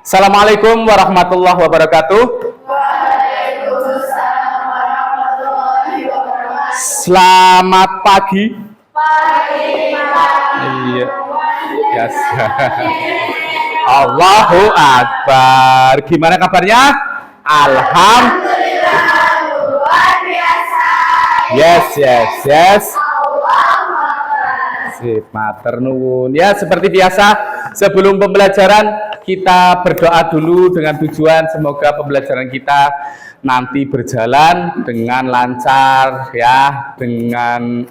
Assalamualaikum warahmatullahi wabarakatuh. Waalaikumsalam warahmatullahi wabarakatuh. Selamat pagi. Pagi. Iya. Yes. Allahu Akbar. Gimana kabarnya? Alhamdulillah. Luar biasa. Yes. Allahu Akbar. Sip, matur nuwun. Ya, seperti biasa, sebelum pembelajaran kita berdoa dulu dengan tujuan semoga pembelajaran kita nanti berjalan dengan lancar ya, dengan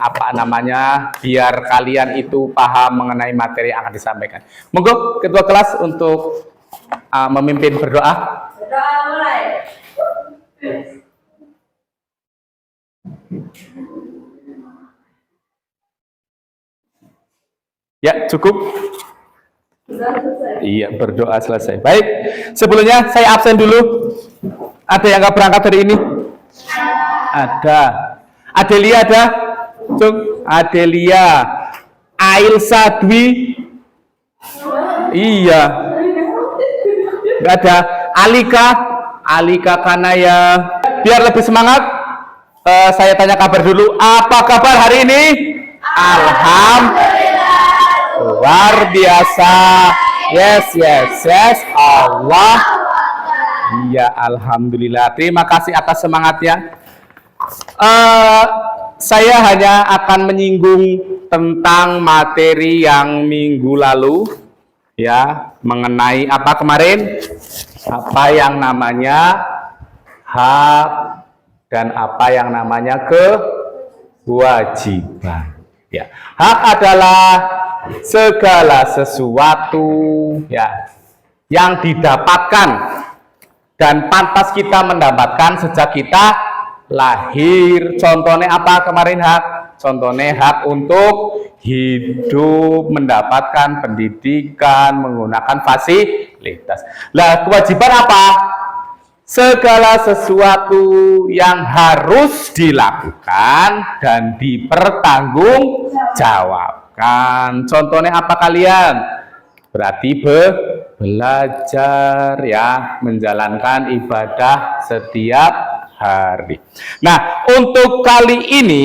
biar kalian itu paham mengenai materi yang akan disampaikan. Monggo ketua kelas untuk memimpin berdoa. Berdoa mulai. Ya, cukup. Sudah selesai. Iya, berdoa selesai. Baik, sebelumnya saya absen dulu. Ada yang nggak berangkat hari ini? Ada. Adelia ada? Cung, Adelia. Ailsa Dwi? Iya. Nggak ada. Alika Kanaya. Biar lebih semangat, saya tanya kabar dulu. Apa kabar hari ini? Alhamdulillah. Luar biasa. Yes. Allah. Iya, alhamdulillah. Terima kasih atas semangatnya. Saya hanya akan menyinggung tentang materi yang minggu lalu, ya, mengenai apa kemarin? Apa yang namanya hak dan apa yang namanya kewajiban. Ya, hak adalah segala sesuatu ya yang didapatkan dan pantas kita mendapatkan sejak kita lahir. Contohnya apa kemarin hak? Contohnya hak untuk hidup, mendapatkan pendidikan, menggunakan fasilitas. Lah, kewajiban apa? Segala sesuatu yang harus dilakukan dan dipertanggungjawabkan. Contohnya apa kalian? Berarti belajar ya, menjalankan ibadah setiap hari. Nah, untuk kali ini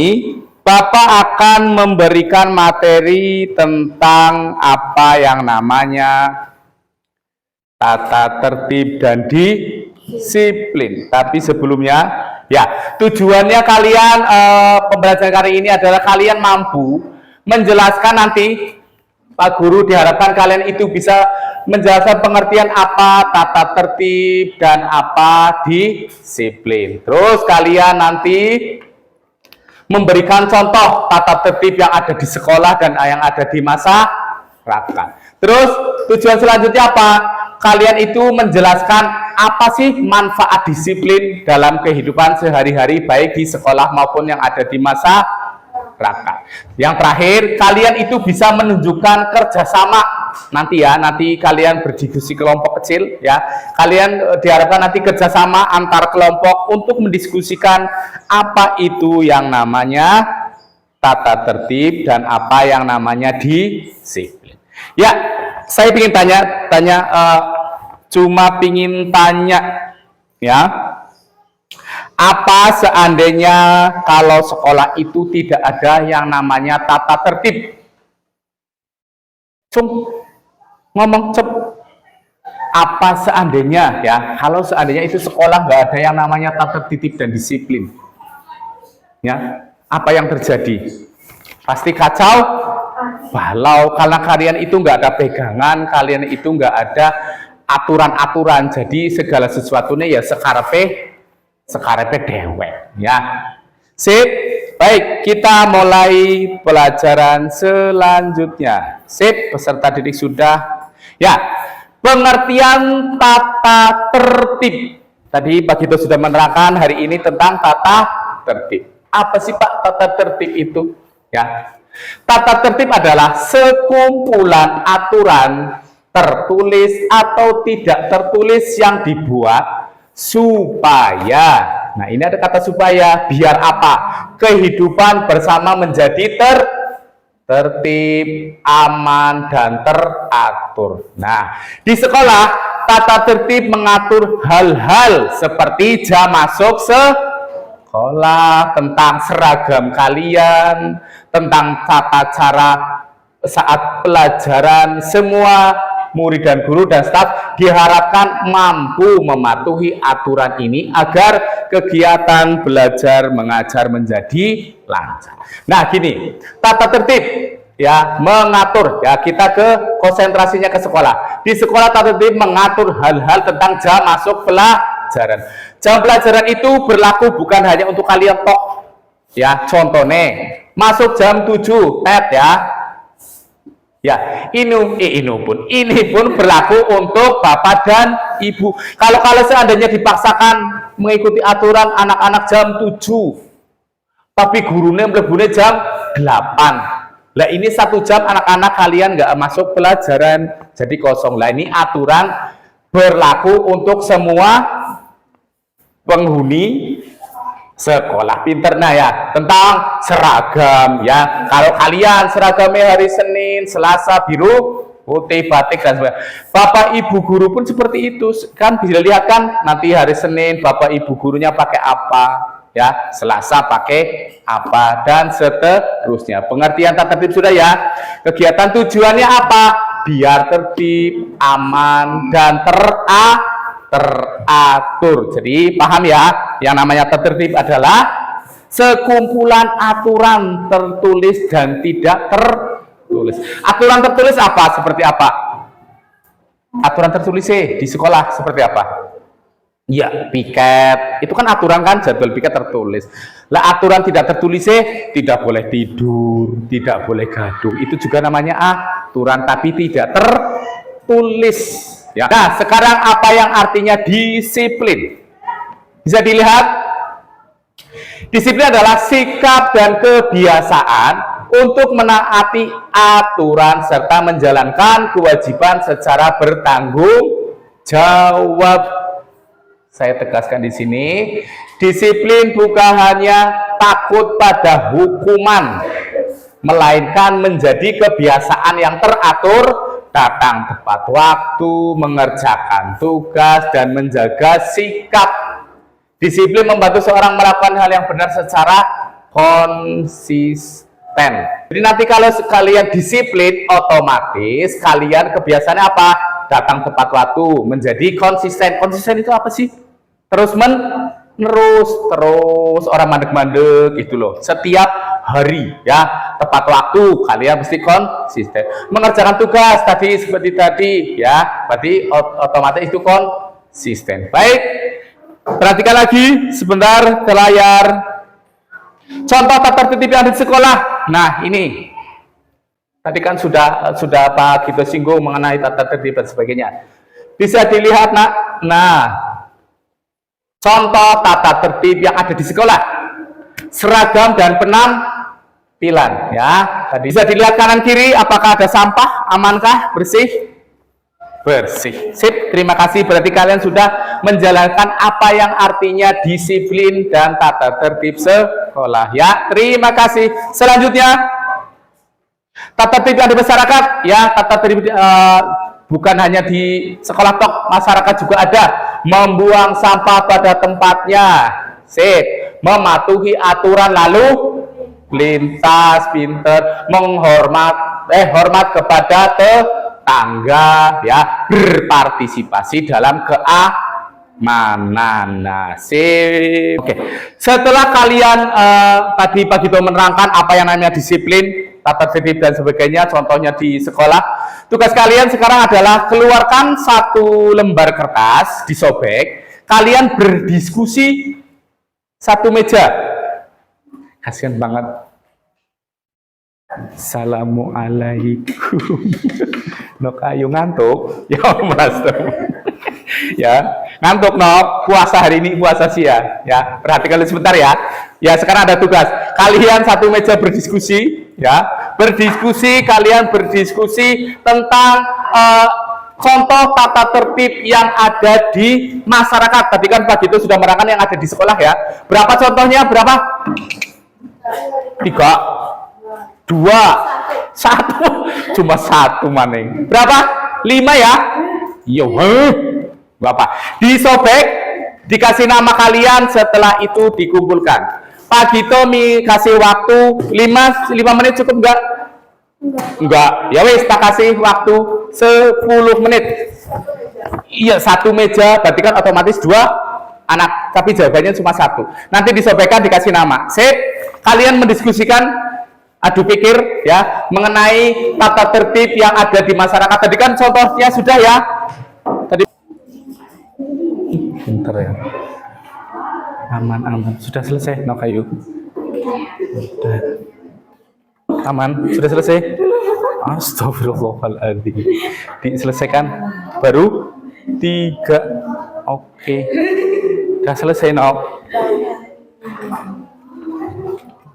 Bapak akan memberikan materi tentang apa yang namanya tata tertib dan disiplin. Tapi sebelumnya, ya, tujuannya kalian pembelajaran kali ini adalah kalian mampu menjelaskan nanti. Pak Guru diharapkan kalian itu bisa menjelaskan pengertian apa tata tertib dan apa disiplin. Terus kalian nanti memberikan contoh tata tertib yang ada di sekolah dan yang ada di masyarakat. Terus tujuan selanjutnya apa? Kalian itu menjelaskan apa sih manfaat disiplin dalam kehidupan sehari-hari baik di sekolah maupun yang ada di masyarakat. Yang terakhir, kalian itu bisa menunjukkan kerjasama nanti ya, nanti kalian berdiskusi kelompok kecil ya. Kalian diharapkan nanti kerjasama antar kelompok untuk mendiskusikan apa itu yang namanya tata tertib dan apa yang namanya disiplin. Ya, saya ingin tanya ya. Apa seandainya kalau sekolah itu tidak ada yang namanya tata tertib? Ngomong cep. Apa seandainya ya? Kalau seandainya itu sekolah nggak ada yang namanya tata tertib dan disiplin, ya, apa yang terjadi? Pasti kacau balau karena kalian itu nggak ada pegangan, kalian itu nggak ada aturan-aturan. Jadi segala sesuatunya ya sekarepe dewek ya. Sip, baik, kita mulai pelajaran selanjutnya. Sip, peserta didik sudah ya. Pengertian tata tertib. Tadi Pak Gito sudah menerangkan hari ini tentang tata tertib. Apa sih Pak tata tertib itu? Ya, tata tertib adalah sekumpulan aturan tertulis atau tidak tertulis yang dibuat supaya, nah ini ada kata supaya, biar apa? Kehidupan bersama menjadi tertib, aman, dan teratur. Nah, di sekolah tata tertib mengatur hal-hal seperti jam masuk sekolah, tentang seragam kalian, tentang tata cara saat pelajaran. Semua murid dan guru dan staf diharapkan mampu mematuhi aturan ini agar kegiatan belajar mengajar menjadi lancar. Nah, gini, tata tertib ya mengatur ya, kita ke konsentrasinya ke sekolah. Di sekolah tata tertib mengatur hal-hal tentang jam masuk pelajaran. Jam pelajaran itu berlaku bukan hanya untuk kalian tok ya. Contohnya masuk jam 7 tet ya. Ya, ini pun berlaku untuk bapak dan ibu. Kalau seandainya dipaksakan mengikuti aturan anak-anak jam 7, tapi gurunya meleburnya jam 8. Lah ini 1 jam anak-anak kalian nggak masuk pelajaran, jadi kosong. Lah ini aturan berlaku untuk semua penghuni sekolah pinter. Nah ya, tentang seragam ya, kalau kalian seragamnya hari Senin, Selasa biru, putih, batik dan sebagainya. Bapak ibu guru pun seperti itu kan, bisa lihat kan nanti hari Senin bapak ibu gurunya pakai apa ya, Selasa pakai apa dan seterusnya. Pengertian tata tertib sudah ya. Kegiatan tujuannya apa? Biar tertib, aman dan teratur. Jadi paham ya, yang namanya tertib adalah sekumpulan aturan tertulis dan tidak tertulis. Aturan tertulis apa? Seperti apa? Aturan tertulis di sekolah seperti apa? Ya, piket. Itu kan aturan kan, jadwal piket tertulis. Lah aturan tidak tertulis tidak boleh tidur, tidak boleh gaduh. Itu juga namanya aturan tapi tidak tertulis. Ya. Nah, sekarang apa yang artinya disiplin? Bisa dilihat, disiplin adalah sikap dan kebiasaan untuk menaati aturan serta menjalankan kewajiban secara bertanggung jawab. Saya tegaskan di sini, disiplin bukan hanya takut pada hukuman, melainkan menjadi kebiasaan yang teratur, datang tepat waktu, mengerjakan tugas, dan menjaga sikap. Disiplin membantu seorang melakukan hal yang benar secara konsisten. Jadi nanti kalau kalian disiplin, otomatis kalian kebiasaannya apa? Datang tepat waktu, menjadi konsisten. Konsisten itu apa sih? Terus orang mandek-mandek gitu loh. Setiap hari ya, tepat waktu, kalian mesti konsisten. Mengerjakan tugas tadi seperti tadi ya, berarti otomatis itu konsisten. Baik, perhatikan lagi sebentar ke layar. Contoh tata tertib yang ada di sekolah. Nah, ini tadi kan sudah Pak Gito singgung mengenai tata tertib dan sebagainya. Bisa dilihat nak. Nah, contoh tata tertib yang ada di sekolah. Seragam dan penampilan ya. Tadi bisa dilihat kanan kiri, apakah ada sampah, amankah, bersih? Bersih. Sip, terima kasih. Berarti kalian sudah menjalankan apa yang artinya disiplin dan tata tertib sekolah ya. Terima kasih. Selanjutnya, tata tertib ada masyarakat ya. Tata tertib bukan hanya di sekolah tok, masyarakat juga ada. Membuang sampah pada tempatnya. Sip. Mematuhi aturan lalu lintas, pinter, hormat kepada tetangga ya, berpartisipasi dalam keamanan. Nasib. Oke. Setelah kalian tadi Pak Gito menerangkan apa yang namanya disiplin, tata tertib dan sebagainya, contohnya di sekolah, tugas kalian sekarang adalah keluarkan 1 lembar kertas, disobek, kalian berdiskusi 1 meja. Kasihan banget. Assalamualaikum. Nok ayo ngantuk. Ya Mas. Ya, ngantuk nok. Puasa hari ini, puasa siang. Ya, perhatikan sebentar ya. Ya, sekarang ada tugas. Kalian 1 meja berdiskusi, ya. Kalian berdiskusi tentang contoh tata tertib yang ada di masyarakat. Tadi kan Pak Gito sudah menerangkan yang ada di sekolah ya. Berapa contohnya? Berapa? 3, 2, 1. Cuma 1 maning. Berapa? 5 ya? Iya. Bapak. Disobek, dikasih nama kalian, setelah itu dikumpulkan. Pak Gito kasih waktu 5 menit cukup enggak? Enggak. Ya wis, tak kasih waktu 10 menit. Iya, 1 meja, berarti kan otomatis 2 anak, tapi jawabannya cuma 1. Nanti disobekkan, dikasih nama. Sip, kalian mendiskusikan, adu pikir ya mengenai tata tertib yang ada di masyarakat. Tadi kan contohnya sudah ya. Tadi pinter ya. Aman. Sudah selesai, no kayu. Sudah. Aman, sudah selesai. Astagfirullahaladzim. Diselesaikan baru 3. Oke. Sudah selesai, no.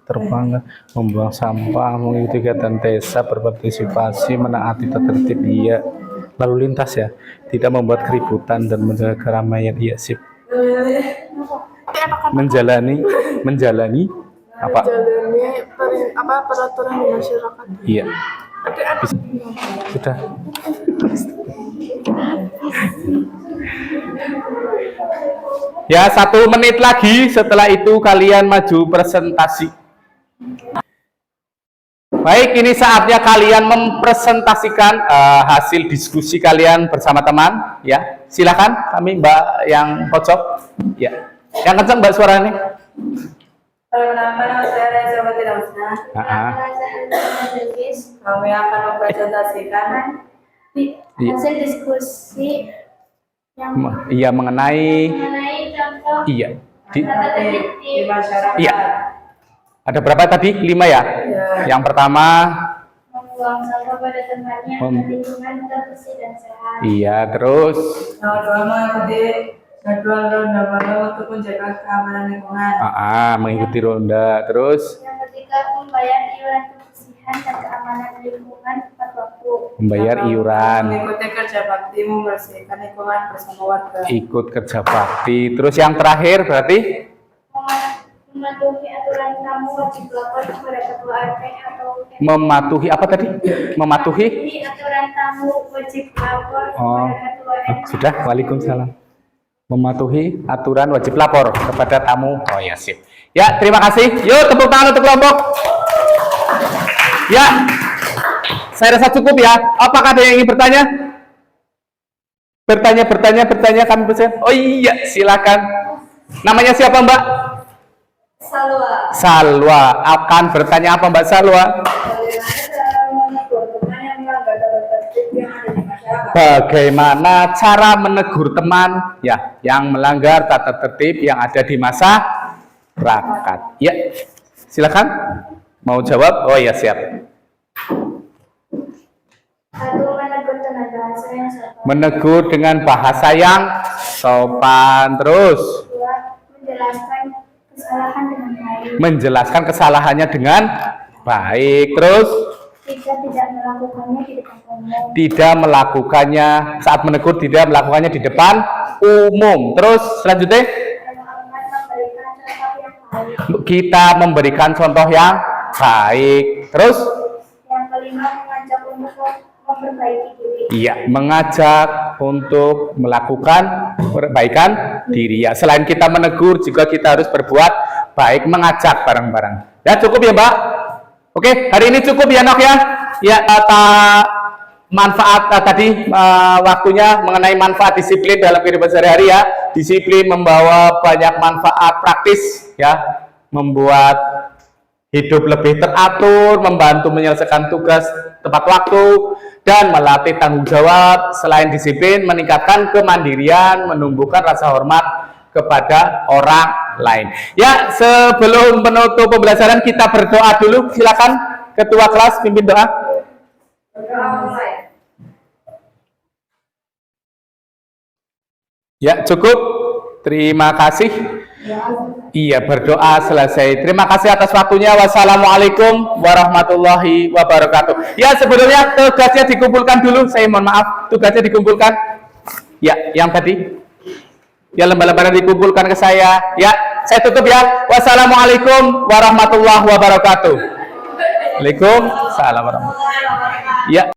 Terbang, membuang sampah, mengikuti kegiatan desa, berpartisipasi, menaati tata tertib, iya. Lalu lintas ya, tidak membuat keributan dan menjaga keramaian, iya sip. Menjalani apa? Peraturan di masyarakat. Iya. Bisa. Sudah. Ya, 1 menit lagi. Setelah itu kalian maju presentasi. Baik, ini saatnya kalian mempresentasikan hasil diskusi kalian bersama teman. Ya, silakan kami Mbak yang pojok. Ya, yang kencang Mbak suaranya. Perkenalkan, nama saya Reza Fatina Husna. Kami akan mempresentasikan hasil diskusi yang Iya, mengenai contoh iya tata tertib di masyarakat. Iya. Ada berapa tadi? 5 ya? Yang pertama, membuang sampah pada tempatnya agar lingkungan tetap bersih dan sehat. iya, terus Yang kedua, mengikuti jadwal ronda malam untuk menjaga keamanan lingkungan. mengikuti ronda, terus Yang ketiga, membayar iuran kebersihan dan keamanan lingkungan tepat waktu. membayar iuran, Mengikuti kerja bakti membersihkan lingkungan bersama warga. ikut kerja bakti, terus yang terakhir berarti Mematuhi aturan tamu wajib lapor kepada ketua RT atau mematuhi apa tadi? Mematuhi? aturan tamu wajib lapor Oh, kepada ketua RT. sudah. Waalaikumsalam. Mematuhi aturan wajib lapor kepada tamu. Oh ya, sip. Ya, terima kasih. Yuk, tepuk tangan untuk kelompok. Ya, saya rasa cukup ya. Apakah ada yang ingin bertanya? Bertanya, kami persen. Oh iya, silakan. Namanya siapa, Mbak? Salwa. Akan bertanya apa, Mbak Salwa? Bagaimana cara menegur teman ya yang melanggar tata tertib yang ada di masyarakat? Ya, silakan. Mau jawab? Oh ya, siap. Satu, menegur dengan bahasa yang sopan. Menegur dengan bahasa yang sopan. Terus Dua, menjelaskan kesalahan dengan baik. menjelaskan kesalahannya dengan baik. Terus Tiga, tidak melakukannya di depan umum. tidak melakukannya saat menegur, tidak melakukannya di depan umum. Terus selanjutnya kita memberikan contoh yang baik. Terus Yang kelima, mengajak untuk memperbaiki diri. iya, mengajak untuk melakukan perbaikan diri. Ya, selain kita menegur, juga kita harus berbuat baik, mengajak bareng-bareng. Ya, cukup ya, Mbak? Oke, hari ini cukup ya, Nok ya. Ya, manfaat tadi waktunya mengenai manfaat disiplin dalam kehidupan sehari-hari ya. Disiplin membawa banyak manfaat praktis ya, membuat hidup lebih teratur, membantu menyelesaikan tugas tepat waktu, dan melatih tanggung jawab. Selain disiplin, meningkatkan kemandirian, menumbuhkan rasa hormat kepada orang lain. Ya, sebelum menutup pembelajaran kita berdoa dulu. Silakan ketua kelas pimpin doa. Ya, cukup. Terima kasih. Iya, berdoa selesai. Terima kasih atas waktunya. Wassalamualaikum warahmatullahi wabarakatuh. Ya, sebelumnya tugasnya dikumpulkan dulu. Saya mohon maaf, tugasnya dikumpulkan. Ya, yang tadi. Ya, lembar-lembaran dikumpulkan ke saya. Ya, saya tutup ya. Wassalamualaikum warahmatullahi wabarakatuh. Waalaikumsalam warahmatullahi wabarakatuh. Ya.